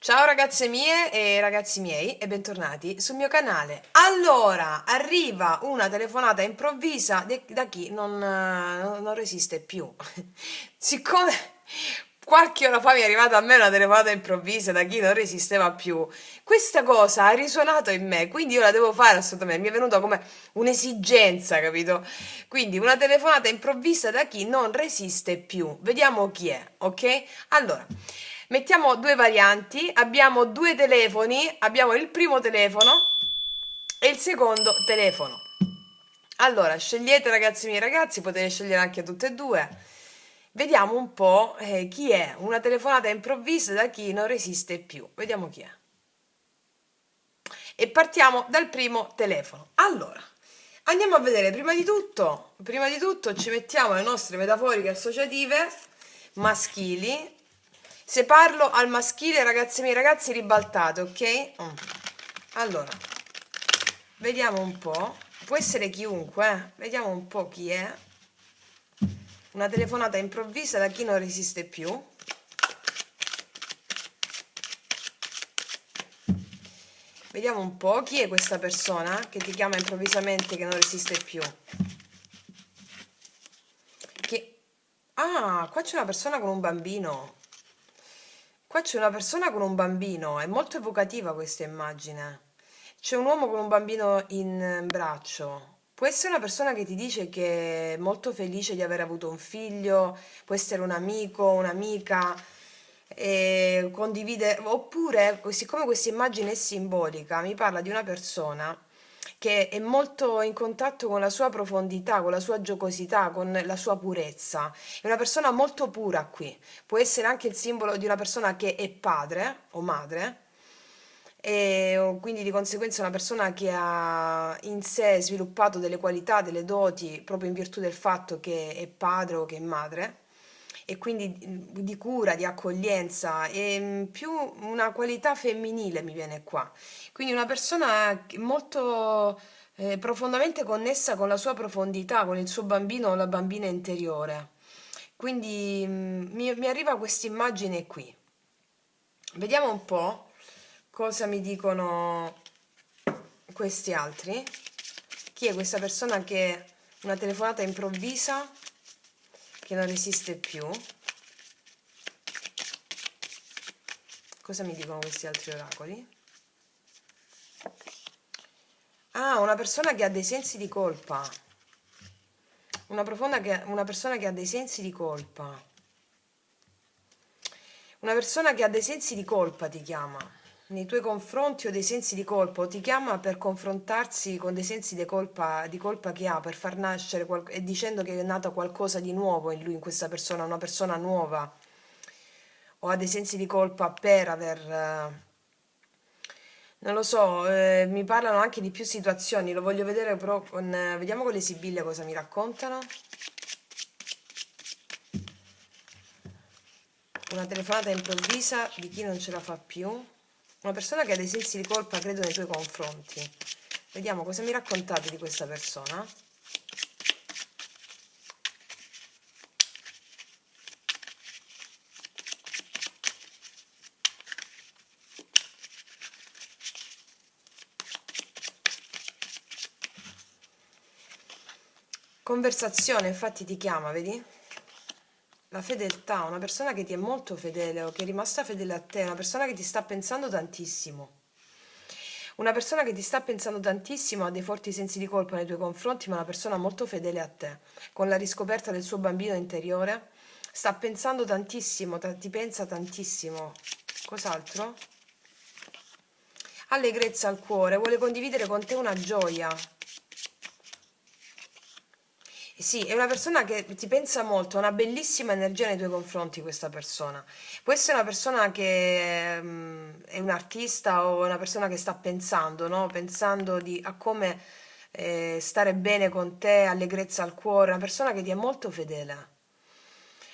Ciao ragazze mie e ragazzi miei e bentornati sul mio canale. Allora, arriva una telefonata improvvisa da chi non resiste più. Siccome qualche ora fa mi è arrivata a me una telefonata improvvisa da chi non resisteva più, questa cosa ha risuonato in me, quindi io la devo fare assolutamente. Mi è venuta come un'esigenza, capito? Quindi una telefonata improvvisa da chi non resiste più. Vediamo chi è, ok? Allora, mettiamo due varianti, abbiamo due telefoni, abbiamo il primo telefono e il secondo telefono. Allora, scegliete ragazzi miei ragazzi, potete scegliere anche tutte e due. Vediamo un po' chi è. Una telefonata improvvisa da chi non resiste più. Vediamo chi è. E partiamo dal primo telefono. Allora, andiamo a vedere prima di tutto ci mettiamo le nostre metaforiche associative maschili. Se parlo al maschile, ragazzi miei ragazzi, ribaltate, ok? Allora, vediamo un po'. Può essere chiunque, Vediamo un po' chi è. Una telefonata improvvisa da chi non resiste più. Vediamo un po' chi è questa persona che ti chiama improvvisamente che non resiste più. Che... Ah, qua c'è una persona con un bambino. Qua c'è una persona con un bambino, è molto evocativa questa immagine. C'è un uomo con un bambino in braccio. Può essere una persona che ti dice che è molto felice di aver avuto un figlio, può essere un amico, un'amica, e condivide, oppure, siccome questa immagine è simbolica, mi parla di una persona che è molto in contatto con la sua profondità, con la sua giocosità, con la sua purezza. È una persona molto pura qui. Può essere anche il simbolo di una persona che è padre o madre, e quindi di conseguenza una persona che ha in sé sviluppato delle qualità, delle doti proprio in virtù del fatto che è padre o che è madre e quindi di cura, di accoglienza e più una qualità femminile mi viene qua. Quindi una persona molto profondamente connessa con la sua profondità, con il suo bambino o la bambina interiore. Quindi mi arriva questa immagine qui. Vediamo un po' cosa mi dicono questi altri. Chi è questa persona che una telefonata improvvisa, che non resiste più? Cosa mi dicono questi altri oracoli? Ah, una persona che ha dei sensi di colpa. Una persona che ha dei sensi di colpa. Una persona che ha dei sensi di colpa ti chiama nei tuoi confronti o dei sensi di colpa o ti chiama per confrontarsi con dei sensi di colpa che ha, per far nascere e dicendo che è nato qualcosa di nuovo in lui, in questa persona, una persona nuova o ha dei sensi di colpa per aver non lo so, mi parlano anche di più situazioni, lo voglio vedere però vediamo con le sibille cosa mi raccontano. Una telefonata improvvisa di chi non ce la fa più. Una persona che ha dei sensi di colpa, credo, nei tuoi confronti. Vediamo cosa mi raccontate di questa persona. Conversazione, infatti ti chiama, vedi? La fedeltà, una persona che ti è molto fedele o che è rimasta fedele a te, una persona che ti sta pensando tantissimo. Una persona che ti sta pensando tantissimo, ha dei forti sensi di colpa nei tuoi confronti, ma è una persona molto fedele a te. Con la riscoperta del suo bambino interiore, sta pensando tantissimo, ti pensa tantissimo. Cos'altro? Allegrezza al cuore, vuole condividere con te una gioia. Sì, è una persona che ti pensa molto, ha una bellissima energia nei tuoi confronti questa persona. Può essere una persona che è un artista o una persona che sta pensando, no? Pensando a come stare bene con te, allegrezza al cuore, una persona che ti è molto fedele.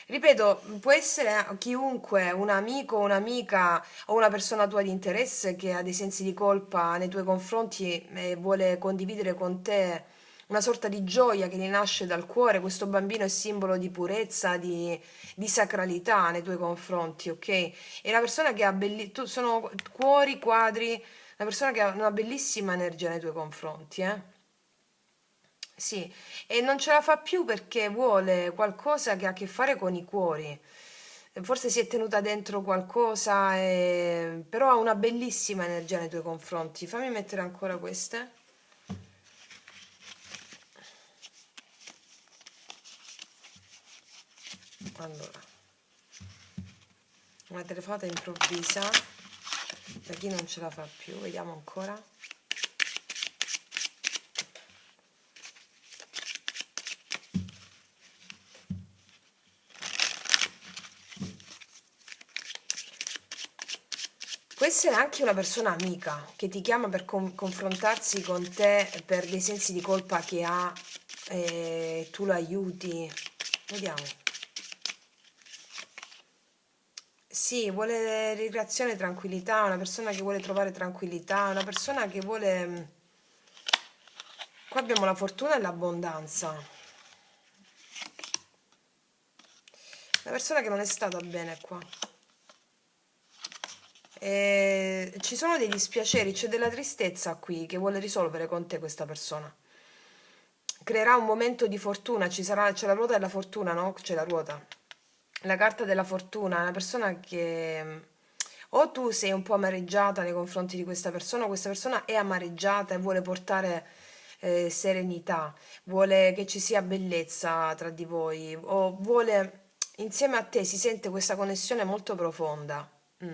Ripeto, può essere chiunque, un amico, un'amica o una persona tua di interesse che ha dei sensi di colpa nei tuoi confronti e vuole condividere con te una sorta di gioia che gli nasce dal cuore. Questo bambino è simbolo di purezza, di sacralità nei tuoi confronti, ok? È una persona che ha sono cuori, quadri, una persona che ha una bellissima energia nei tuoi confronti, eh? Sì, e non ce la fa più perché vuole qualcosa che ha a che fare con i cuori. Forse si è tenuta dentro qualcosa, però ha una bellissima energia nei tuoi confronti. Fammi mettere ancora queste. Allora, una telefonata improvvisa da chi non ce la fa più. Vediamo ancora. Può essere anche una persona amica che ti chiama per confrontarsi con te per dei sensi di colpa che ha e tu lo aiuti. Vediamo. Sì, vuole ricreazione, tranquillità, una persona che vuole trovare tranquillità, una persona che vuole... Qua abbiamo la fortuna e l'abbondanza. Una persona che non è stata bene qua. Ci sono dei dispiaceri, c'è della tristezza qui che vuole risolvere con te questa persona. Creerà un momento di fortuna, c'è la ruota della fortuna, no? C'è la ruota. La carta della fortuna, è una persona che o tu sei un po' amareggiata nei confronti di questa persona, o questa persona è amareggiata e vuole portare serenità, vuole che ci sia bellezza tra di voi, o vuole insieme a te, si sente questa connessione molto profonda. Mm.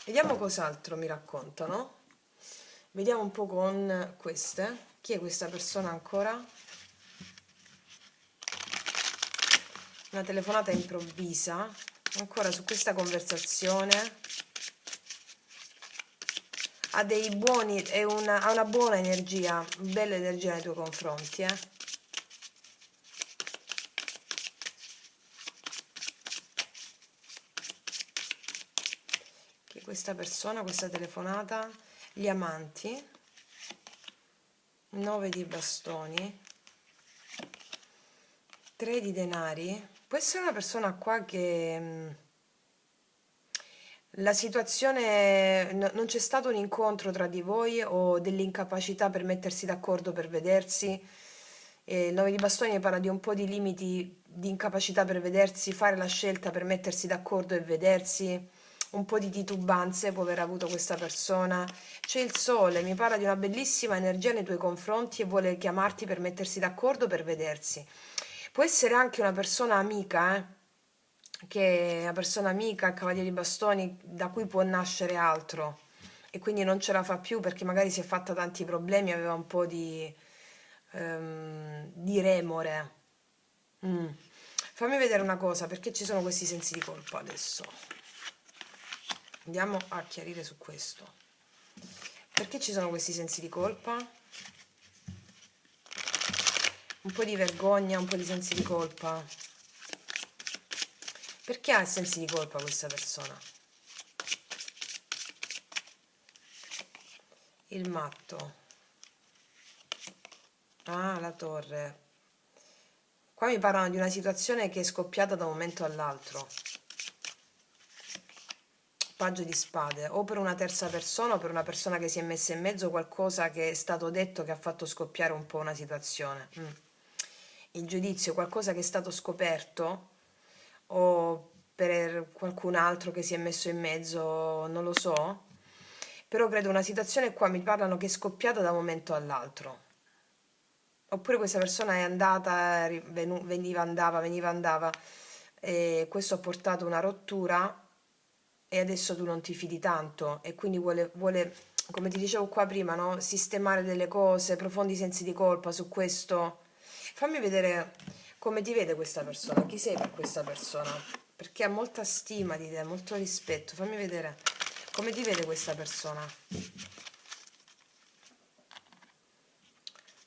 Vediamo cos'altro mi raccontano. Vediamo un po' con queste. Chi è questa persona ancora? Una telefonata improvvisa, ancora su questa conversazione. Ha una buona energia, bella energia nei tuoi confronti, eh. Che questa persona, questa telefonata, gli amanti, 9 di bastoni, 3 di denari. Può essere una persona qua che la situazione, non c'è stato un incontro tra di voi o dell'incapacità per mettersi d'accordo per vedersi. Il 9 di bastoni parla di un po' di limiti di incapacità per vedersi, fare la scelta per mettersi d'accordo e vedersi, un po' di titubanze può aver avuto questa persona. C'è il sole, mi parla di una bellissima energia nei tuoi confronti e vuole chiamarti per mettersi d'accordo per vedersi. Può essere anche una persona amica, che è una persona amica, il cavaliere di bastoni, da cui può nascere altro e quindi non ce la fa più perché magari si è fatta tanti problemi, aveva un po' di remore. Mm. Fammi vedere una cosa, perché ci sono questi sensi di colpa adesso? Andiamo a chiarire su questo. Perché ci sono questi sensi di colpa? Un po' di vergogna, un po' di sensi di colpa. Perché ha sensi di colpa questa persona? Il matto. Ah, la torre. Qua mi parlano di una situazione che è scoppiata da un momento all'altro. Paggio di spade, o per una terza persona o per una persona che si è messa in mezzo, qualcosa che è stato detto che ha fatto scoppiare un po' una situazione. Il giudizio, qualcosa che è stato scoperto o per qualcun altro che si è messo in mezzo, non lo so, però credo una situazione qua mi parlano che è scoppiata da un momento all'altro. Oppure questa persona è andata, veniva, andava, e questo ha portato una rottura e adesso tu non ti fidi tanto e quindi vuole, come ti dicevo qua prima, no? Sistemare delle cose, profondi sensi di colpa su questo. Fammi vedere come ti vede questa persona, chi sei per questa persona, perché ha molta stima di te, molto rispetto. Fammi vedere come ti vede questa persona.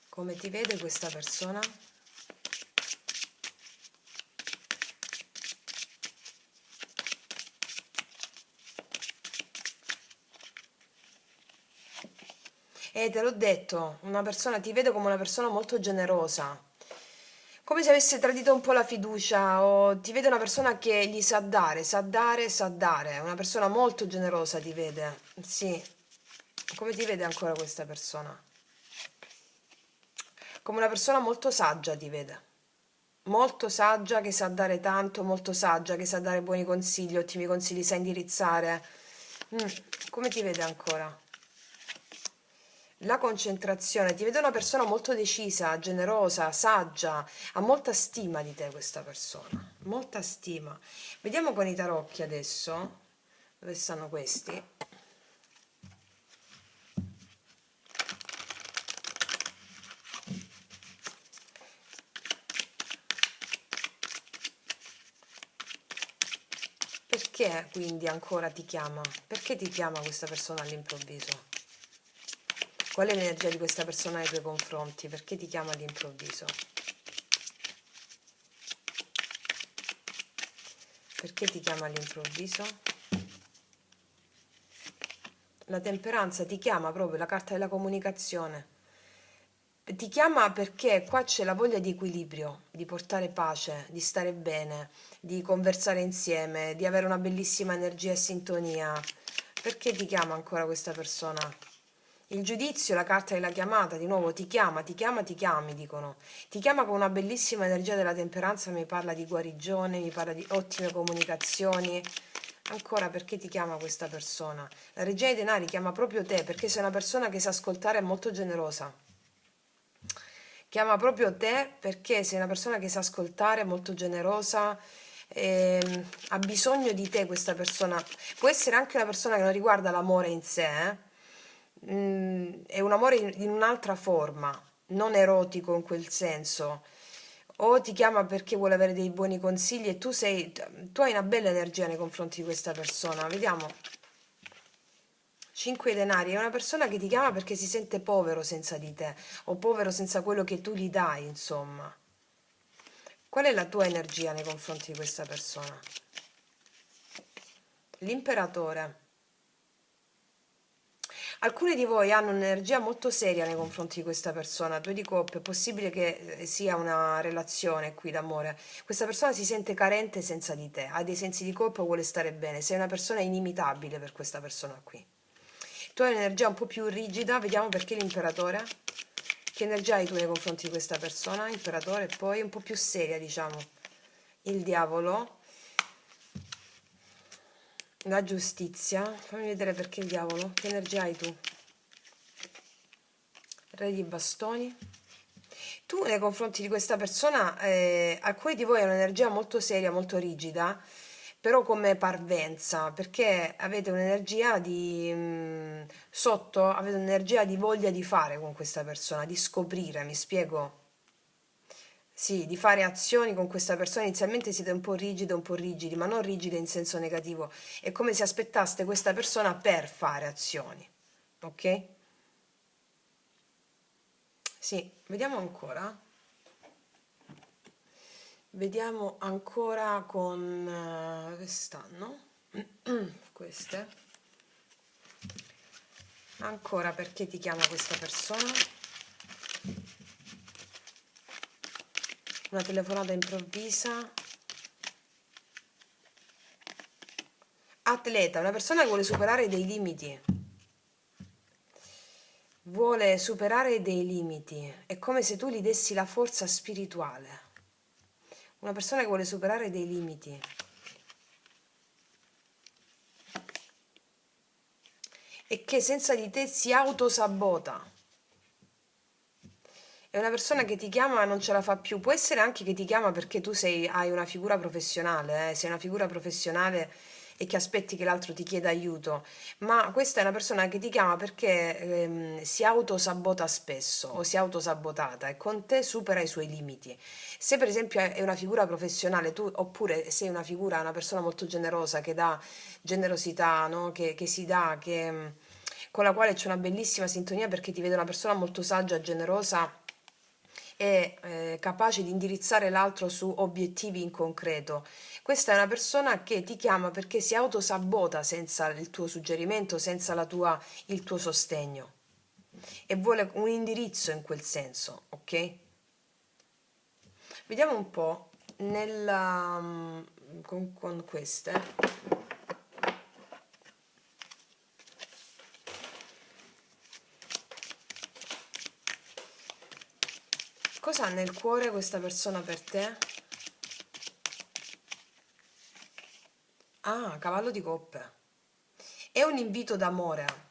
Come ti vede questa persona? Te l'ho detto, una persona, ti vedo come una persona molto generosa, come se avesse tradito un po' la fiducia, o ti vede una persona che gli sa dare, sa dare, sa dare, una persona molto generosa ti vede, sì. Come ti vede ancora questa persona? Come una persona molto saggia ti vede. Molto saggia che sa dare tanto, molto saggia che sa dare buoni consigli, ottimi consigli, sa indirizzare. Mm, come ti vede ancora? La concentrazione, ti vede una persona molto decisa, generosa, saggia, ha molta stima di te questa persona, molta stima. Vediamo con i tarocchi adesso, dove stanno questi. Perché quindi ancora ti chiama? Perché ti chiama questa persona all'improvviso? Qual è l'energia di questa persona nei tuoi confronti? Perché ti chiama all'improvviso? Perché ti chiama all'improvviso? La temperanza ti chiama proprio, la carta della comunicazione. Ti chiama perché qua c'è la voglia di equilibrio, di portare pace, di stare bene, di conversare insieme, di avere una bellissima energia e sintonia. Perché ti chiama ancora questa persona? Il giudizio, la carta della chiamata, di nuovo ti chiama, ti chiama, ti chiami, dicono. Ti chiama con una bellissima energia della temperanza, mi parla di guarigione, mi parla di ottime comunicazioni. Ancora perché ti chiama questa persona? La regina dei denari chiama proprio te perché sei una persona che sa ascoltare e molto generosa. Chiama proprio te perché sei una persona che sa ascoltare, molto generosa, ha bisogno di te questa persona. Può essere anche una persona che non riguarda l'amore in sé, è un amore in un'altra forma, non erotico in quel senso. O ti chiama perché vuole avere dei buoni consigli e tu hai una bella energia nei confronti di questa persona. Vediamo. 5 denari è una persona che ti chiama perché si sente povero senza di te, o povero senza quello che tu gli dai, insomma. Qual è la tua energia nei confronti di questa persona? L'imperatore. Alcuni di voi hanno un'energia molto seria nei confronti di questa persona, due di coppia, è possibile che sia una relazione qui d'amore. Questa persona si sente carente senza di te, ha dei sensi di colpa, vuole stare bene, sei una persona inimitabile per questa persona qui. Tu hai un'energia un po' più rigida, vediamo perché l'imperatore. Che energia hai tu nei confronti di questa persona, imperatore, e poi un po' più seria, diciamo. Il diavolo, la giustizia, fammi vedere perché il diavolo, che energia hai tu? Re di bastoni. Tu nei confronti di questa persona, alcuni di voi hanno un'energia molto seria, molto rigida, però come parvenza, perché avete un'energia di sotto, avete un'energia di voglia di fare con questa persona, di scoprire, mi spiego? Sì, di fare azioni con questa persona. Inizialmente siete un po' rigide, un po' rigidi, ma non rigide in senso negativo. È come se aspettaste questa persona per fare azioni. Ok? Sì, vediamo ancora. Vediamo ancora con dove stanno queste. Ancora perché ti chiama questa persona? Una telefonata improvvisa. Atleta, una persona che vuole superare dei limiti. Vuole superare dei limiti. È come se tu gli dessi la forza spirituale. Una persona che vuole superare dei limiti. E che senza di te si autosabota. È una persona che ti chiama e non ce la fa più. Può essere anche che ti chiama perché hai una figura professionale, sei una figura professionale e che aspetti che l'altro ti chieda aiuto. Ma questa è una persona che ti chiama perché si autosabota spesso o si è autosabotata e con te supera i suoi limiti. Se per esempio è una figura professionale, tu oppure sei una persona molto generosa che dà generosità, no? Che si dà, con la quale c'è una bellissima sintonia perché ti vede una persona molto saggia, generosa e capace di indirizzare l'altro su obiettivi in concreto. Questa è una persona che ti chiama perché si autosabota senza il tuo suggerimento, senza il tuo sostegno. e vuole un indirizzo in quel senso, ok? Vediamo un po' nella, con queste. Cosa ha nel cuore questa persona per te? Ah, cavallo di coppe. È un invito d'amore.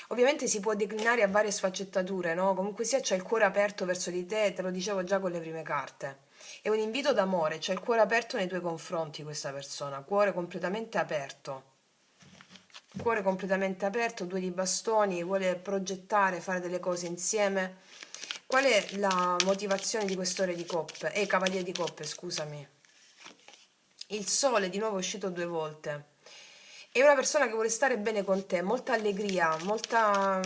Ovviamente si può declinare a varie sfaccettature, no? Comunque sia c'è il cuore aperto verso di te, te lo dicevo già con le prime carte. È un invito d'amore, c'è il cuore aperto nei tuoi confronti questa persona, cuore completamente aperto. Cuore completamente aperto, due di bastoni, vuole progettare, fare delle cose insieme. Qual è la motivazione di questo re di coppe? Cavaliere di coppe, scusami. Il sole di nuovo è uscito due volte. È una persona che vuole stare bene con te, molta allegria, molta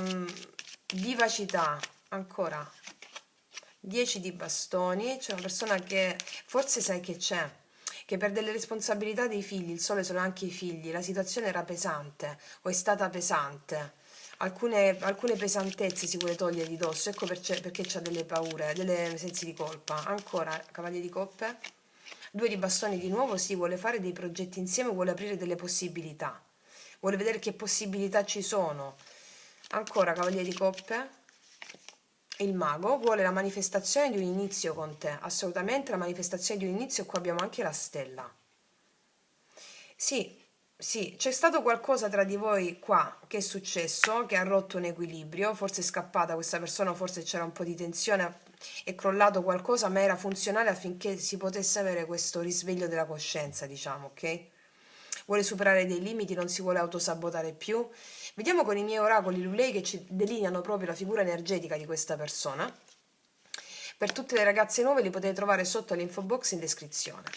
vivacità. Ancora. 10 di bastoni, c'è una persona che forse sai che c'è, che per delle responsabilità dei figli, il sole sono anche i figli, la situazione era pesante o è stata pesante. Alcune pesantezze si vuole togliere di dosso, ecco perché c'ha delle paure, delle sensi di colpa. Ancora, cavaliere di coppe. Due di bastoni di nuovo, si vuole fare dei progetti insieme, vuole aprire delle possibilità, vuole vedere che possibilità ci sono. Ancora, cavaliere di coppe. Il mago vuole la manifestazione di un inizio con te, assolutamente la manifestazione di un inizio, qua abbiamo anche la stella. Sì, sì, c'è stato qualcosa tra di voi qua che è successo, che ha rotto un equilibrio, forse è scappata questa persona, forse c'era un po' di tensione, è crollato qualcosa, ma era funzionale affinché si potesse avere questo risveglio della coscienza, diciamo, ok? Vuole superare dei limiti, non si vuole autosabotare più. Vediamo con i miei oracoli Lulei che ci delineano proprio la figura energetica di questa persona. Per tutte le ragazze nuove li potete trovare sotto all'info box in descrizione.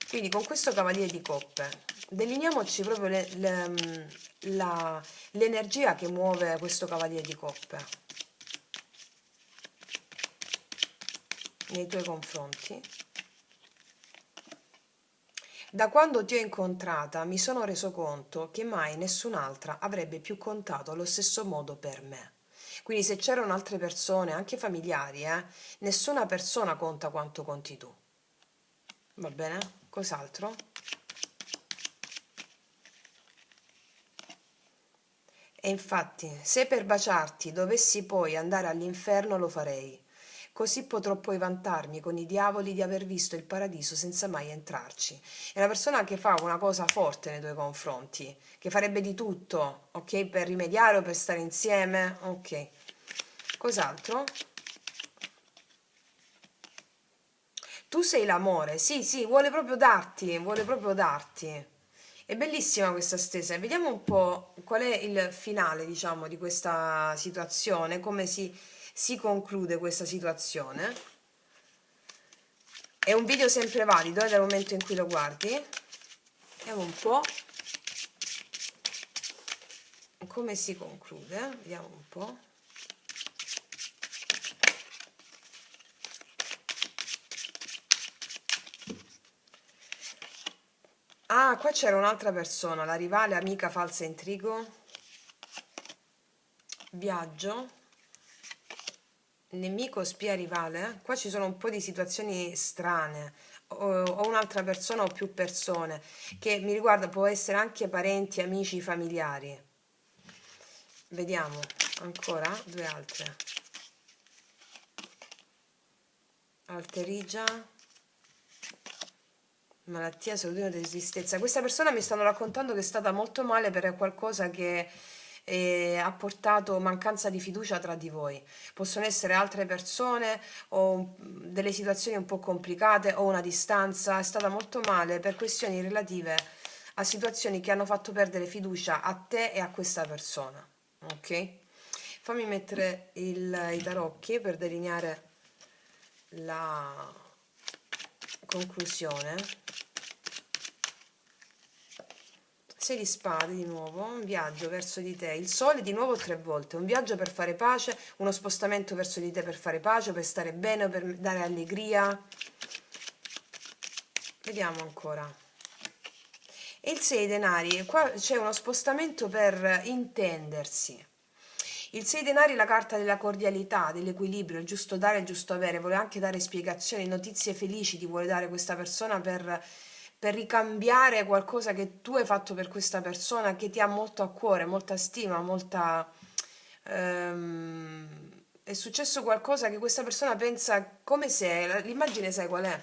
Quindi con questo cavaliere di coppe delineiamoci proprio l'energia che muove questo cavaliere di coppe nei tuoi confronti. Da quando ti ho incontrata mi sono reso conto che mai nessun'altra avrebbe più contato allo stesso modo per me. Quindi se c'erano altre persone, anche familiari, nessuna persona conta quanto conti tu. Va bene? Cos'altro? E infatti, se per baciarti dovessi poi andare all'inferno lo farei. Così potrò poi vantarmi con i diavoli di aver visto il paradiso senza mai entrarci. È una persona che fa una cosa forte nei tuoi confronti, che farebbe di tutto, ok? Per rimediare o per stare insieme, ok. Cos'altro? Tu sei l'amore, sì, sì, vuole proprio darti, vuole proprio darti. È bellissima questa stesa. Vediamo un po' qual è il finale, diciamo, di questa situazione, come si conclude questa situazione. È un video sempre valido, dal momento in cui lo guardi. Vediamo un po' come si conclude. Vediamo un po'. Ah, qua c'era un'altra persona, la rivale, amica, falsa, intrigo, viaggio, nemico, spia, rivale. Qua ci sono un po' di situazioni strane. O un'altra persona o più persone che mi riguarda, può essere anche parenti, amici, familiari. Vediamo ancora due altre. Alterigia, malattia, salute e tristezza. Questa persona mi stanno raccontando che è stata molto male per qualcosa che ha portato mancanza di fiducia tra di voi. Possono essere altre persone o delle situazioni un po' complicate o una distanza. È stata molto male per questioni relative a situazioni che hanno fatto perdere fiducia a te e a questa persona. Ok? Fammi mettere i tarocchi per delineare la conclusione. 6 di spade di nuovo, un viaggio verso di te, il sole di nuovo 3 volte, un viaggio per fare pace, uno spostamento verso di te per fare pace, per stare bene, per dare allegria. Vediamo ancora. E il 6 denari, qua c'è uno spostamento per intendersi. Il 6 denari è la carta della cordialità, dell'equilibrio, il giusto dare, il giusto avere, vuole anche dare spiegazioni, notizie felici ti vuole dare questa persona per ricambiare qualcosa che tu hai fatto per questa persona che ti ha molto a cuore, molta stima, molta... è successo qualcosa che questa persona pensa come se, l'immagine sai qual è?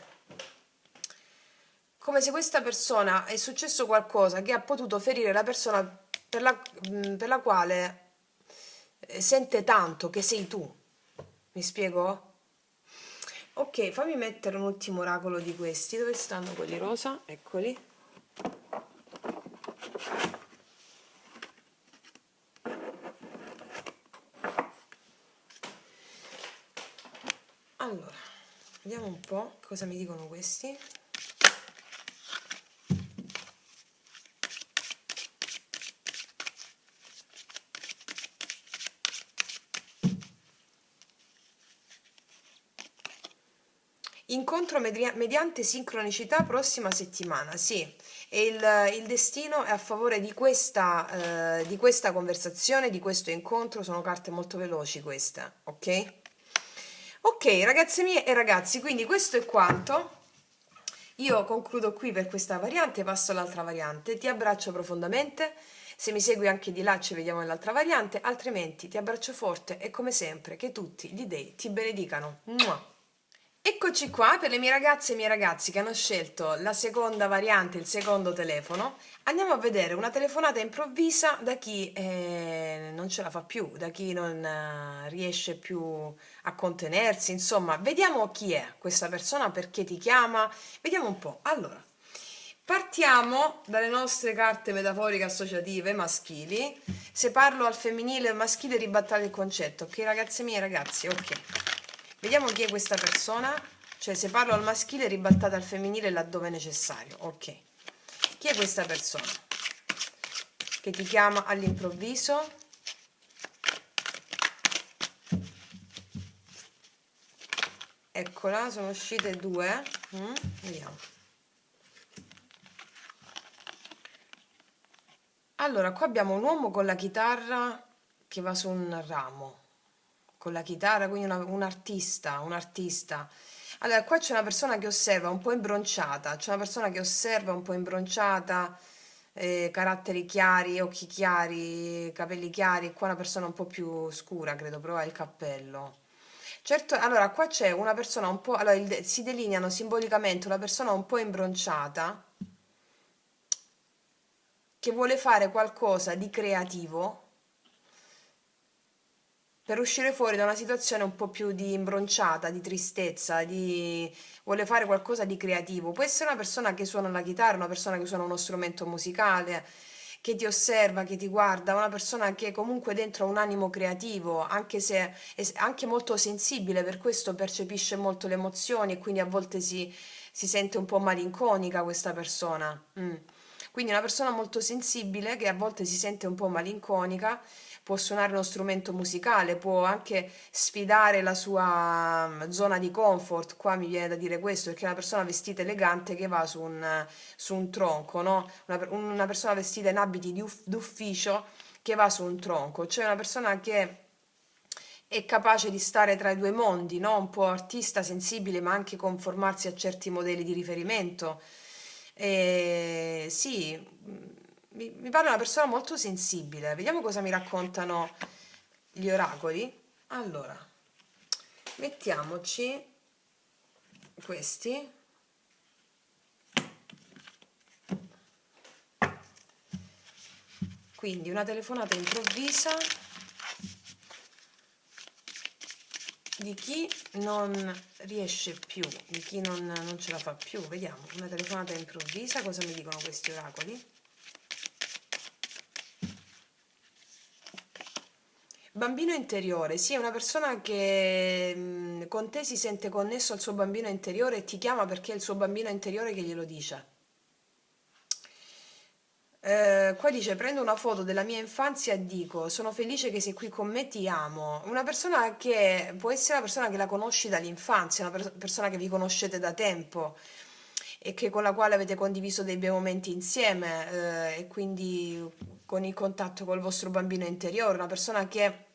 Come se questa persona è successo qualcosa che ha potuto ferire la persona per la quale sente tanto che sei tu. Mi spiego? Ok, fammi mettere un ultimo oracolo di questi. Dove stanno quelli rosa? Eccoli. Allora, vediamo un po' cosa mi dicono questi. Incontro mediante sincronicità prossima settimana, sì, e il destino è a favore di questa conversazione, di questo incontro, sono carte molto veloci queste, ok? Ok, ragazze mie e ragazzi, quindi questo è quanto. Io concludo qui per questa variante, passo all'altra variante, ti abbraccio profondamente, se mi segui anche di là ci vediamo nell'altra variante, altrimenti ti abbraccio forte e come sempre che tutti gli dei ti benedicano. Mua! Eccoci qua per le mie ragazze e i miei ragazzi che hanno scelto la seconda variante, il secondo telefono. Andiamo a vedere una telefonata improvvisa da chi non ce la fa più, da chi non riesce più a contenersi, insomma, vediamo chi è questa persona, perché ti chiama, vediamo un po'. Allora, partiamo dalle nostre carte metaforiche associative maschili. Se parlo al femminile e al maschile ribattate il concetto, ok ragazze mie e ragazzi, ok. Vediamo chi è questa persona, cioè se parlo al maschile ribaltate al femminile laddove è necessario, ok. Chi è questa persona che ti chiama all'improvviso? Eccola, sono uscite due. Vediamo. Allora, qua abbiamo un uomo con la chitarra che va su un ramo, con la chitarra, quindi un artista, un artista. Allora, qua c'è una persona che osserva un po' imbronciata, c'è una persona che osserva un po' imbronciata, caratteri chiari, occhi chiari, capelli chiari, qua una persona un po' più scura, credo, però ha il cappello. Certo, allora qua c'è una persona un po', allora si delineano simbolicamente una persona un po' imbronciata che vuole fare qualcosa di creativo per uscire fuori da una situazione un po' più di imbronciata, di tristezza, vuole fare qualcosa di creativo. Può essere una persona che suona la chitarra, una persona che suona uno strumento musicale, che ti osserva, che ti guarda, una persona che comunque dentro ha un animo creativo, anche se è anche molto sensibile, per questo percepisce molto le emozioni e quindi a volte si sente un po' malinconica questa persona. Quindi è una persona molto sensibile che a volte si sente un po' malinconica, può suonare uno strumento musicale, può anche sfidare la sua zona di comfort. Qua mi viene da dire questo perché è una persona vestita elegante che va su un tronco, no? Una persona vestita in abiti d'ufficio che va su un tronco, cioè una persona che è capace di stare tra i due mondi, no? Un po' artista, sensibile, ma anche conformarsi a certi modelli di riferimento. Sì, mi pare una persona molto sensibile. Vediamo cosa mi raccontano gli oracoli. Allora, mettiamoci questi. Quindi una telefonata improvvisa di chi non riesce più, di chi non ce la fa più. Vediamo, una telefonata improvvisa, cosa mi dicono questi oracoli? Bambino interiore, sì, è una persona che con te si sente connesso al suo bambino interiore e ti chiama perché è il suo bambino interiore che glielo dice. Qua dice: prendo una foto della mia infanzia e dico: sono felice che sei qui con me, ti amo. Una persona che può essere una persona che la conosci dall'infanzia, una persona che vi conoscete da tempo e che con la quale avete condiviso dei bei momenti insieme, e quindi con il contatto col vostro bambino interiore, una persona che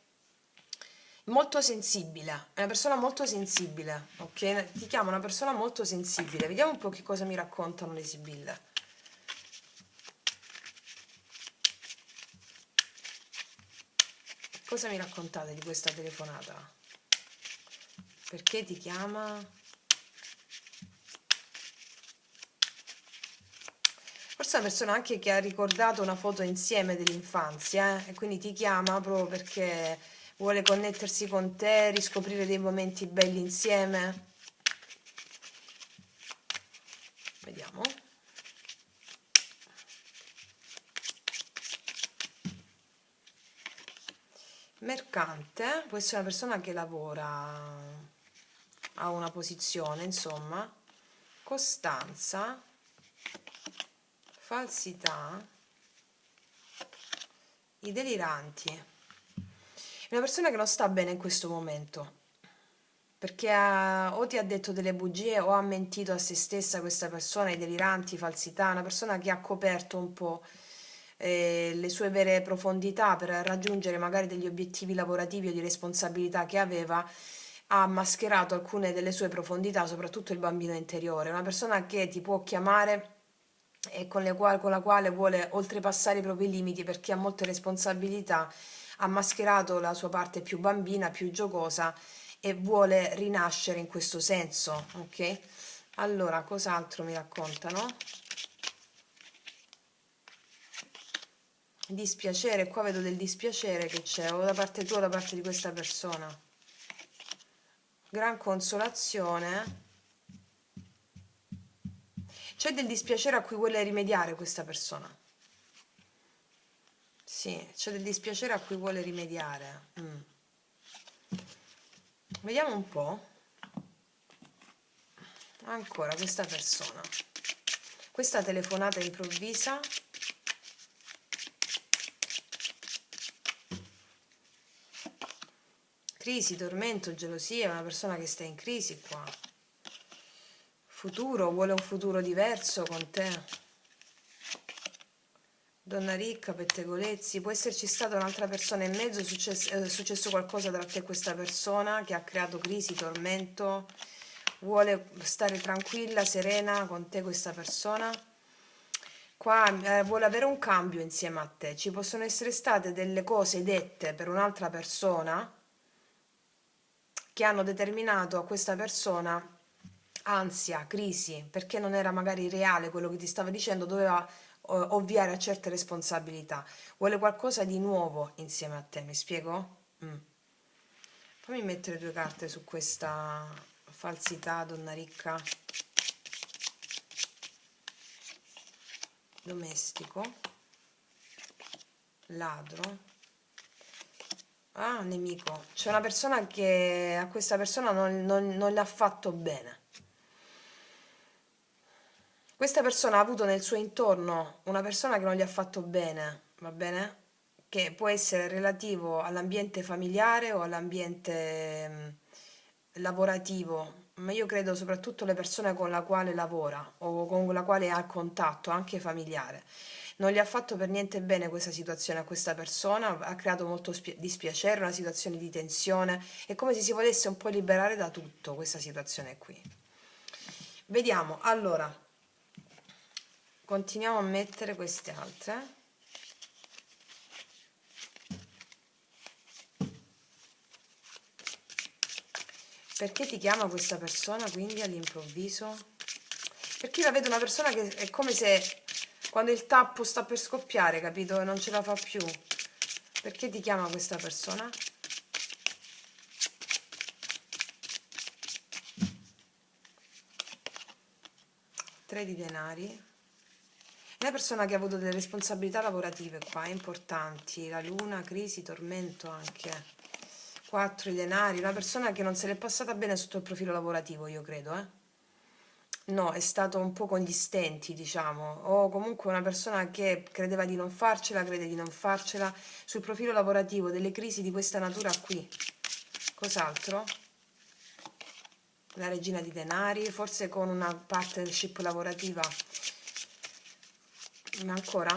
molto sensibile, è una persona molto sensibile, ok? Ti chiama una persona molto sensibile. Vediamo un po' che cosa mi raccontano le sibille. Cosa mi raccontate di questa telefonata? Perché ti chiama? Forse è una persona anche che ha ricordato una foto insieme dell'infanzia, e quindi ti chiama proprio perché vuole connettersi con te, riscoprire dei momenti belli insieme. Vediamo. Mercante, può essere una persona che lavora, ha una posizione, insomma. Costanza, falsità, i deliranti. È una persona che non sta bene in questo momento, perché o ti ha detto delle bugie o ha mentito a se stessa questa persona, i deliranti, falsità, una persona che ha coperto un po' le sue vere profondità per raggiungere magari degli obiettivi lavorativi o di responsabilità che aveva, ha mascherato alcune delle sue profondità, soprattutto il bambino interiore. Una persona che ti può chiamare e con la quale vuole oltrepassare i propri limiti perché ha molte responsabilità, ha mascherato la sua parte più bambina, più giocosa e vuole rinascere in questo senso, ok? Allora, cos'altro mi raccontano? Dispiacere, qua vedo del dispiacere che c'è, o da parte tua o da parte di questa persona. Gran consolazione. C'è del dispiacere a cui vuole rimediare questa persona. Sì, c'è del dispiacere a cui vuole rimediare. Vediamo un po'. Ancora questa persona. Questa telefonata improvvisa. Crisi, tormento, gelosia, è una persona che sta in crisi qua. Futuro, vuole un futuro diverso con te. Donna ricca, pettegolezzi, può esserci stata un'altra persona in mezzo, è successo qualcosa tra te e questa persona che ha creato crisi, tormento, vuole stare tranquilla, serena con te questa persona. Qua vuole avere un cambio insieme a te, ci possono essere state delle cose dette per un'altra persona che hanno determinato a questa persona ansia, crisi, perché non era magari reale quello che ti stava dicendo, doveva ovviare a certe responsabilità. Vuole qualcosa di nuovo insieme a te, mi spiego? Fammi mettere due carte su questa falsità, donna ricca. Domestico. Ladro. Ah, nemico. C'è una persona che a questa persona non le ha fatto bene. Questa persona ha avuto nel suo intorno una persona che non gli ha fatto bene, va bene? Che può essere relativo all'ambiente familiare o all'ambiente lavorativo, ma io credo soprattutto le persone con la quale lavora o con la quale ha contatto, anche familiare. Non gli ha fatto per niente bene questa situazione a questa persona, ha creato molto dispiacere, una situazione di tensione, è come se si volesse un po' liberare da tutto questa situazione qui. Vediamo, allora, continuiamo a mettere queste altre. Perché ti chiama questa persona quindi all'improvviso? Perché io la vedo una persona che è come se quando il tappo sta per scoppiare, capito? E non ce la fa più. Perché ti chiama questa persona? Tre di denari. È una persona che ha avuto delle responsabilità lavorative qua, importanti. La luna, crisi, tormento anche. Quattro di denari. Una persona che non se l'è passata bene sotto il profilo lavorativo, io credo, No, è stato un po' con gli stenti, diciamo, o comunque una persona che credeva di non farcela, crede di non farcela, sul profilo lavorativo, delle crisi di questa natura qui. Cos'altro? La regina di denari, forse con una partnership lavorativa. Ma ancora?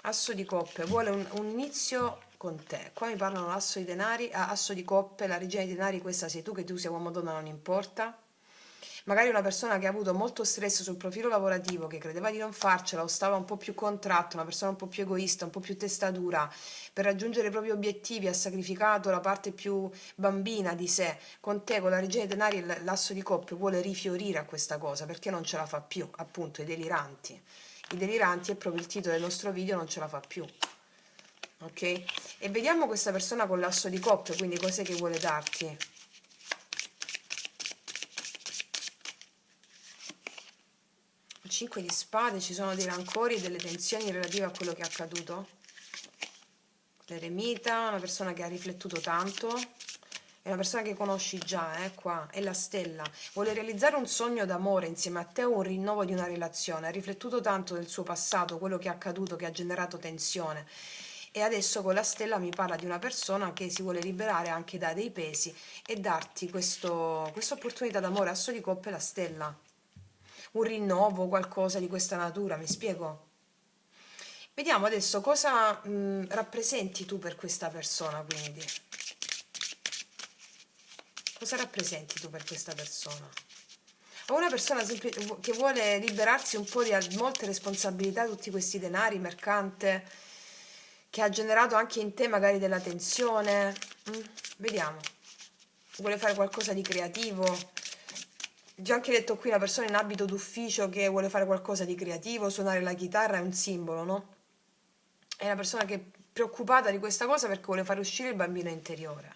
Asso di coppe, vuole un inizio con te. Qua mi parlano l'asso di denari, asso di coppe, la regina di denari, questa sei tu sia uomo o donna non importa. Magari una persona che ha avuto molto stress sul profilo lavorativo, che credeva di non farcela o stava un po' più contratto, una persona un po' più egoista, un po' più testa dura, per raggiungere i propri obiettivi ha sacrificato la parte più bambina di sé. Con te, con la regina dei denari, l'asso di coppe vuole rifiorire a questa cosa perché non ce la fa più, appunto, i deliranti. I deliranti è proprio il titolo del nostro video, non ce la fa più. Ok? E vediamo questa persona con l'asso di coppe, quindi cos'è che vuole darti. 5 di spade, ci sono dei rancori e delle tensioni relative a quello che è accaduto. L'eremita, una persona che ha riflettuto tanto, è una persona che conosci già, qua, è la stella. Vuole realizzare un sogno d'amore insieme a te o un rinnovo di una relazione. Ha riflettuto tanto del suo passato, quello che è accaduto, che ha generato tensione. E adesso con la stella mi parla di una persona che si vuole liberare anche da dei pesi e darti questa opportunità d'amore. Asso di coppe, la stella. Un rinnovo, qualcosa di questa natura, mi spiego? Vediamo adesso cosa rappresenti tu per questa persona, quindi. Cosa rappresenti tu per questa persona? O una persona che vuole liberarsi un po' di molte responsabilità, tutti questi denari, mercante, che ha generato anche in te magari della tensione. Vediamo. Vuole fare qualcosa di creativo. Già anche detto qui una persona in abito d'ufficio che vuole fare qualcosa di creativo, suonare la chitarra è un simbolo, no? È una persona che è preoccupata di questa cosa perché vuole fare uscire il bambino interiore.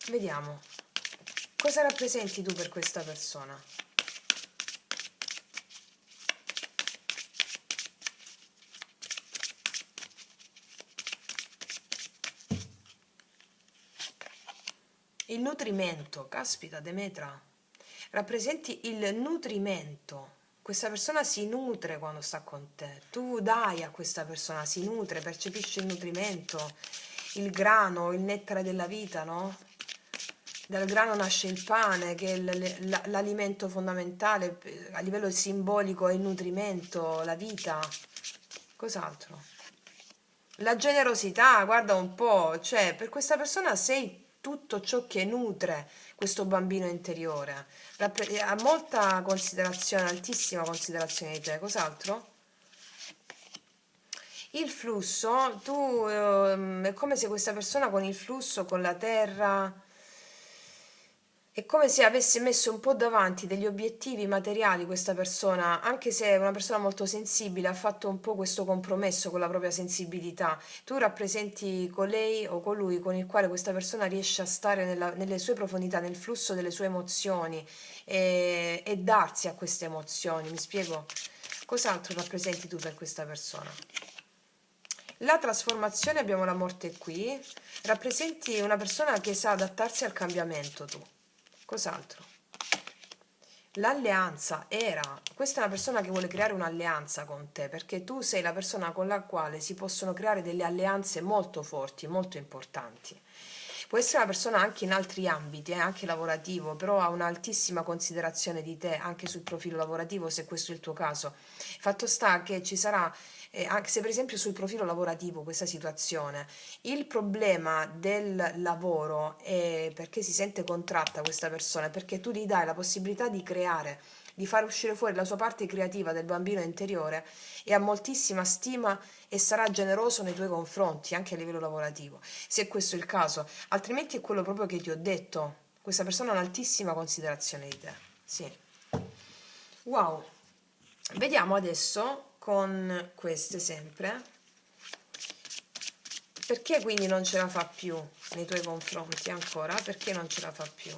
Vediamo. Cosa rappresenti tu per questa persona? Il nutrimento, caspita Demetra, rappresenti il nutrimento. Questa persona si nutre quando sta con te, tu dai a questa persona, si nutre, percepisce il nutrimento, il grano, il nettare della vita, no? Dal grano nasce il pane, che è l'alimento fondamentale, a livello simbolico è il nutrimento, la vita. Cos'altro? La generosità, guarda un po', cioè per questa persona sei tutto ciò che nutre questo bambino interiore. Ha molta considerazione, altissima considerazione di te. Cos'altro? Il flusso, tu è come se questa persona con il flusso, con la terra, è come se avesse messo un po' davanti degli obiettivi materiali questa persona, anche se è una persona molto sensibile, ha fatto un po' questo compromesso con la propria sensibilità. Tu rappresenti colei o colui con il quale questa persona riesce a stare nelle sue profondità, nel flusso delle sue emozioni e darsi a queste emozioni. Mi spiego? Cos'altro rappresenti tu per questa persona? La trasformazione, abbiamo la morte qui, rappresenti una persona che sa adattarsi al cambiamento tu. Cos'altro? L'alleanza questa è una persona che vuole creare un'alleanza con te, perché tu sei la persona con la quale si possono creare delle alleanze molto forti, molto importanti. Può essere una persona anche in altri ambiti, anche lavorativo, però ha un'altissima considerazione di te, anche sul profilo lavorativo, se questo è il tuo caso. Fatto sta che ci sarà, anche se per esempio sul profilo lavorativo questa situazione, il problema del lavoro è perché si sente contratta questa persona, perché tu gli dai la possibilità di creare, di far uscire fuori la sua parte creativa del bambino interiore e ha moltissima stima e sarà generoso nei tuoi confronti, anche a livello lavorativo, se questo è il caso. Altrimenti è quello proprio che ti ho detto. Questa persona ha un'altissima considerazione di te. Sì. Wow. Vediamo adesso con queste sempre. Perché quindi non ce la fa più nei tuoi confronti ancora? Perché non ce la fa più?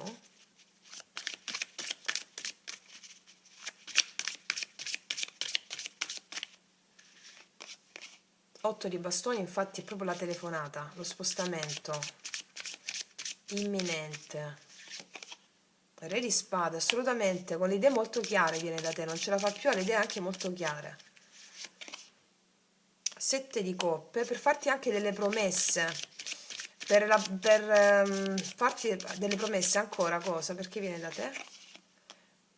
Otto di bastoni, infatti, è proprio la telefonata, lo spostamento imminente. Re di spade, assolutamente, con le idee molto chiare viene da te, non ce la fa più, ha le idee anche molto chiare. Sette di coppe, per farti anche delle promesse, per farti delle promesse ancora, cosa? Perché viene da te?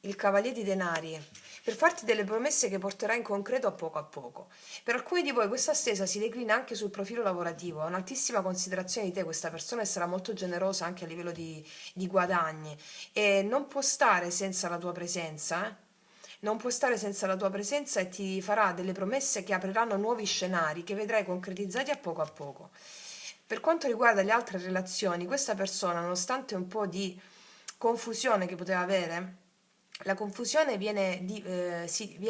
Il cavaliere di denari, per farti delle promesse che porterai in concreto a poco a poco. Per alcuni di voi questa stesa si declina anche sul profilo lavorativo, ha un'altissima considerazione di te questa persona e sarà molto generosa anche a livello di guadagni e non può stare senza la tua presenza, Non può stare senza la tua presenza e ti farà delle promesse che apriranno nuovi scenari che vedrai concretizzati a poco a poco. Per quanto riguarda le altre relazioni, questa persona, nonostante un po' di confusione che poteva avere, la confusione viene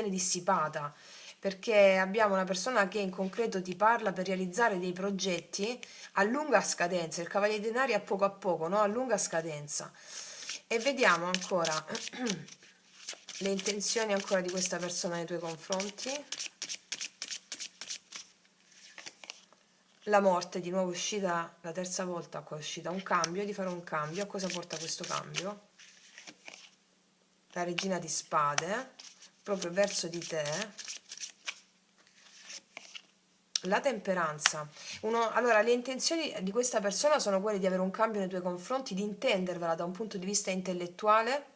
dissipata perché abbiamo una persona che in concreto ti parla per realizzare dei progetti a lunga scadenza, il cavaliere dei denari a poco, no? A lunga scadenza. E vediamo ancora le intenzioni ancora di questa persona nei tuoi confronti. La morte, di nuovo è uscita la terza volta, qua è uscita un cambio, di fare un cambio. A cosa porta questo cambio? La regina di spade, proprio verso di te. La temperanza. Allora, le intenzioni di questa persona sono quelle di avere un cambio nei tuoi confronti, di intendervela da un punto di vista intellettuale,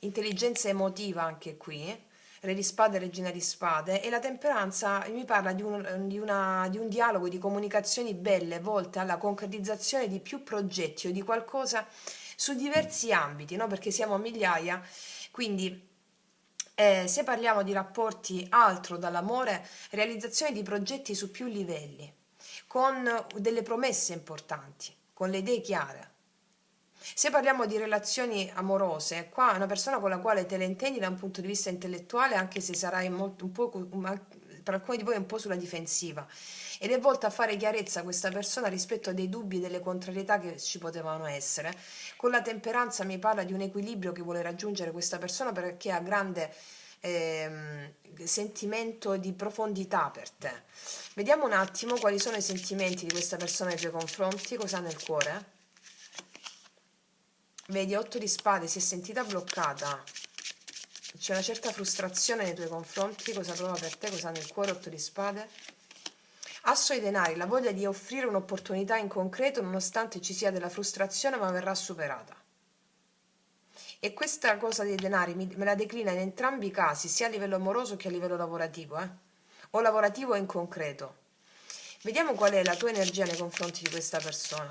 intelligenza emotiva anche qui, re di spade, regina di spade, e la temperanza mi parla di un dialogo, di comunicazioni belle volte alla concretizzazione di più progetti o di qualcosa su diversi ambiti, no? Perché siamo a migliaia, quindi se parliamo di rapporti altro dall'amore, realizzazione di progetti su più livelli, con delle promesse importanti, con le idee chiare. Se parliamo di relazioni amorose, qua è una persona con la quale te le intendi da un punto di vista intellettuale, anche se sarai per alcuni di voi un po' sulla difensiva, ed è volta a fare chiarezza a questa persona rispetto a dei dubbi e delle contrarietà che ci potevano essere. Con la temperanza mi parla di un equilibrio che vuole raggiungere questa persona perché ha grande sentimento di profondità per te. Vediamo un attimo quali sono i sentimenti di questa persona nei tuoi confronti, cosa ha nel cuore. Vedi, 8 di spade, si è sentita bloccata, c'è una certa frustrazione nei tuoi confronti, cosa prova per te, cosa ha nel cuore, 8 di spade. Asso di denari, la voglia di offrire un'opportunità in concreto nonostante ci sia della frustrazione ma verrà superata. E questa cosa dei denari me la declina in entrambi i casi, sia a livello amoroso che a livello lavorativo, o lavorativo o in concreto. Vediamo qual è la tua energia nei confronti di questa persona.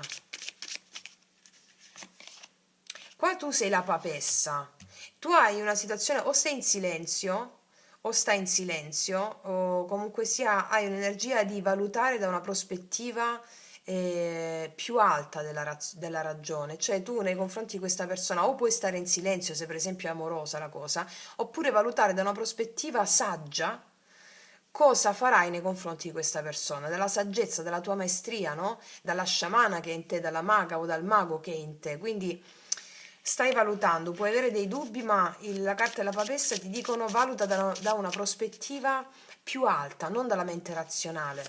Qua tu sei la papessa, tu hai una situazione o sei in silenzio o stai in silenzio o comunque sia hai un'energia di valutare da una prospettiva più alta della ragione, cioè tu nei confronti di questa persona o puoi stare in silenzio se per esempio è amorosa la cosa, oppure valutare da una prospettiva saggia cosa farai nei confronti di questa persona, dalla saggezza, dalla tua maestria, no? Dalla sciamana che è in te, dalla maga o dal mago che è in te, quindi stai valutando, puoi avere dei dubbi, ma la carta e la papessa ti dicono valuta da una prospettiva più alta, non dalla mente razionale.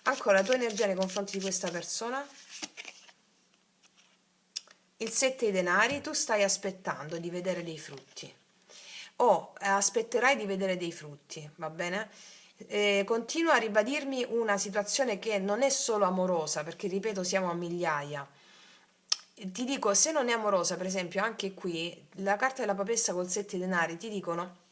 Ancora, la tua energia nei confronti di questa persona? Il 7 dei denari, tu stai aspettando di vedere dei frutti. O aspetterai di vedere dei frutti, va bene? Continua a ribadirmi una situazione che non è solo amorosa, perché ripeto, siamo a migliaia. Ti dico, se non è amorosa, per esempio, anche qui, la carta della papessa col 7 denari ti dicono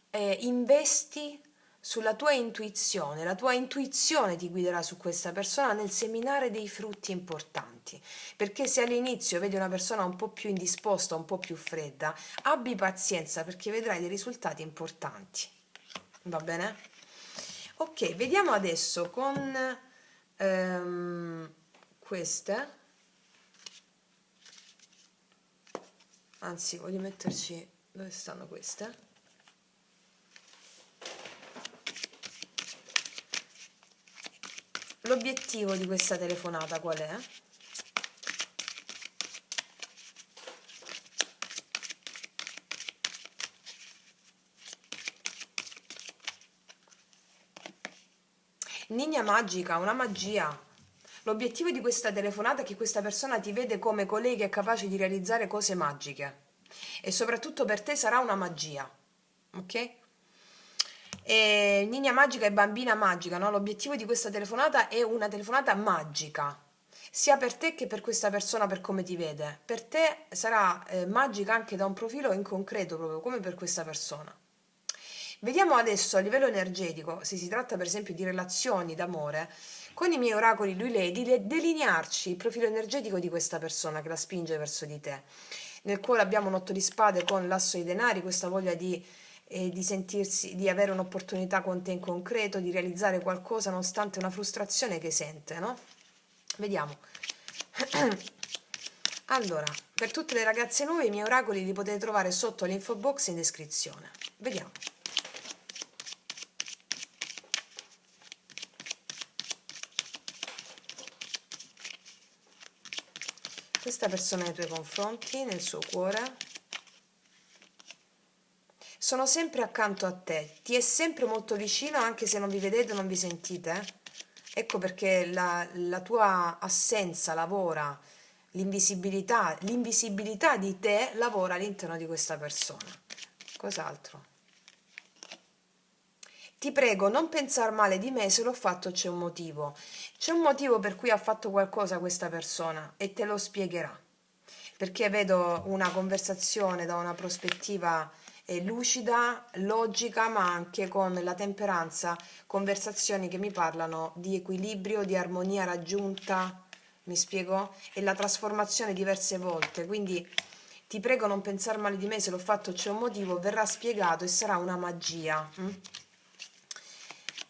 investi sulla tua intuizione, la tua intuizione ti guiderà su questa persona nel seminare dei frutti importanti, perché se all'inizio vedi una persona un po' più indisposta, un po' più fredda, abbi pazienza perché vedrai dei risultati importanti, va bene? Ok, vediamo adesso con queste. Anzi, voglio metterci dove stanno queste. L'obiettivo di questa telefonata qual è? Ninja magica, una magia. L'obiettivo di questa telefonata è che questa persona ti vede come colei che è capace di realizzare cose magiche. E soprattutto per te sarà una magia. Ok? Ninja magica e bambina magica, no? L'obiettivo di questa telefonata è una telefonata magica. sia per te che per questa persona, per come ti vede. Per te sarà magica anche da un profilo in concreto, proprio come per questa persona. Vediamo adesso a livello energetico, se si tratta per esempio di relazioni d'amore, con i miei oracoli lui lei, di delinearci il profilo energetico di questa persona che la spinge verso di te. Nel cuore abbiamo un 8 di spade con l'asso di denari, questa voglia di sentirsi, di avere un'opportunità con te in concreto, di realizzare qualcosa nonostante una frustrazione che sente, no? Vediamo. Allora, per tutte le ragazze nuove i miei oracoli li potete trovare sotto l'info box in descrizione. Vediamo. Questa persona nei tuoi confronti, nel suo cuore, sono sempre accanto a te, ti è sempre molto vicino anche se non vi vedete o non vi sentite. Ecco perché la tua assenza lavora, l'invisibilità di te lavora all'interno di questa persona. Cos'altro? Ti prego, non pensar male di me, se l'ho fatto c'è un motivo. C'è un motivo per cui ha fatto qualcosa questa persona e te lo spiegherà. Perché vedo una conversazione da una prospettiva lucida, logica, ma anche con la temperanza, conversazioni che mi parlano di equilibrio, di armonia raggiunta, mi spiego? E la trasformazione diverse volte. Quindi ti prego non pensare male di me, se l'ho fatto c'è un motivo, verrà spiegato e sarà una magia.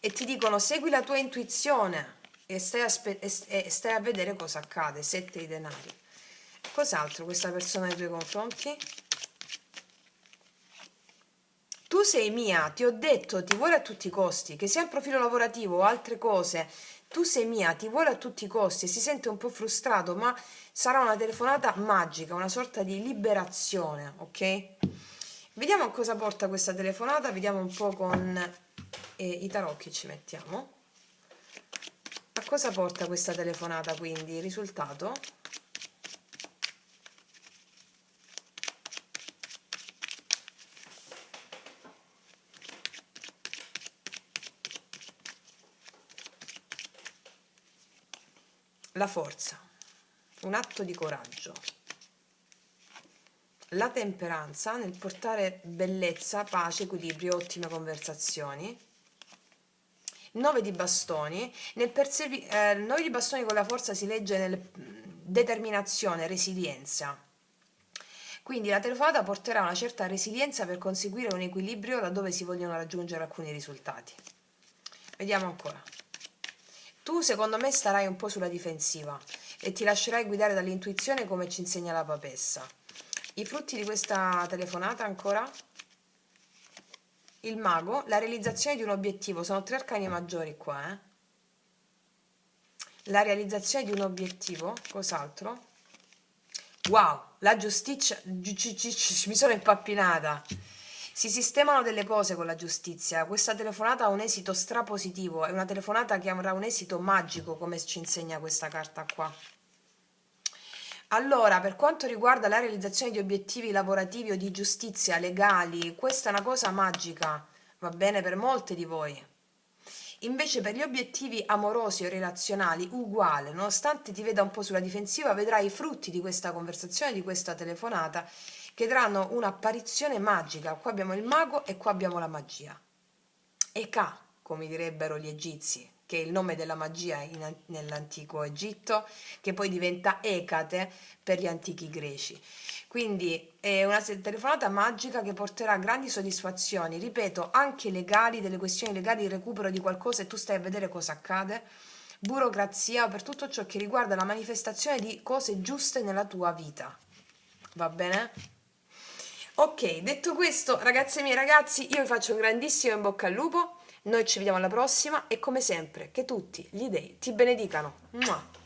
E ti dicono segui la tua intuizione e stai a vedere cosa accade. 7 di denari. Cos'altro questa persona nei tuoi confronti? Tu sei mia, ti ho detto, ti vuole a tutti i costi, che sia il profilo lavorativo o altre cose, tu sei mia, ti vuole a tutti i costi e si sente un po' frustrato, ma sarà una telefonata magica, una sorta di liberazione, ok? Vediamo a cosa porta questa telefonata, vediamo un po' con i tarocchi ci mettiamo. A cosa porta questa telefonata quindi? Il risultato? La forza, un atto di coraggio. La temperanza nel portare bellezza, pace, equilibrio, ottime conversazioni. 9 di bastoni, 9 di bastoni con la forza si legge nel determinazione, resilienza. Quindi la telefonata porterà una certa resilienza per conseguire un equilibrio laddove si vogliono raggiungere alcuni risultati. Vediamo ancora. Tu secondo me starai un po' sulla difensiva e ti lascerai guidare dall'intuizione come ci insegna la papessa. I frutti di questa telefonata ancora? Il mago, la realizzazione di un obiettivo, sono 3 arcani maggiori qua, La realizzazione di un obiettivo, cos'altro? Wow, la giustizia, mi sono impappinata. Si sistemano delle cose con la giustizia. Questa telefonata ha un esito strapositivo, è una telefonata che avrà un esito magico, come ci insegna questa carta qua. Allora, per quanto riguarda la realizzazione di obiettivi lavorativi o di giustizia legali, questa è una cosa magica, va bene per molte di voi. Invece per gli obiettivi amorosi o relazionali, uguale, nonostante ti veda un po' sulla difensiva, vedrai i frutti di questa conversazione, di questa telefonata, che daranno un'apparizione magica. Qua abbiamo il mago e qua abbiamo la magia. Eka, come direbbero gli egizi, che è il nome della magia nell'antico Egitto, che poi diventa Ecate per gli antichi greci. Quindi è una telefonata magica che porterà grandi soddisfazioni, ripeto, anche legali, delle questioni legali, il recupero di qualcosa e tu stai a vedere cosa accade, burocrazia, per tutto ciò che riguarda la manifestazione di cose giuste nella tua vita. Va bene? Ok, detto questo, ragazze mie ragazzi, io vi faccio un grandissimo in bocca al lupo, noi ci vediamo alla prossima e come sempre, che tutti gli dei ti benedicano. Mua.